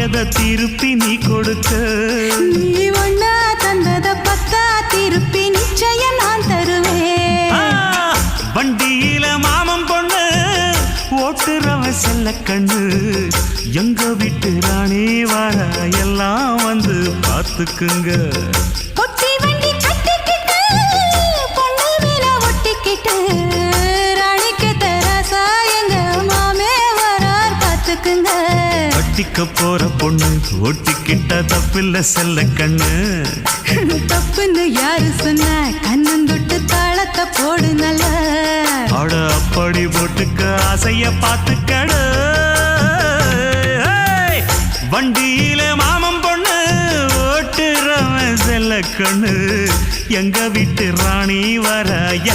வாங்கியத திருப்பி நீ கொடுக்க. நீ ஒண்ணா தந்தத பத்தா திருப்பி நிச்சயம் நான் தருவேன். வண்டியில மாமன் பொண்ணு ஓட்டுறவன் செல்ல கண்ணு. எங்க வீட்டு ராணி வர எல்லாம் வந்து பார்த்துக்குங்க. ஒட்டி வண்டி கட்டிக்கிட்டு பொண்ணு மேல ஒட்டிக்கிட்டு ராணிக்கு தராசா எங்க மாமே வரார் பார்த்துக்குங்க. ஒட்டிக்க போற பொண்ணு ஒட்டிக்கிட்ட தப்பில்ல செல்ல கண்ணு. தப்புன்னு யாரு சொன்ன கண்ணந்தொட்டு தாளத்தை போடு நல்ல. அட அப்படி போட்டுக்க ஆசைய பார்த்துக்கடு. வண்டியில மாமன் பொண்ணு ஓட்டுறவன் செல்ல கண்ணு. எங்க வீட்டு ராணி வர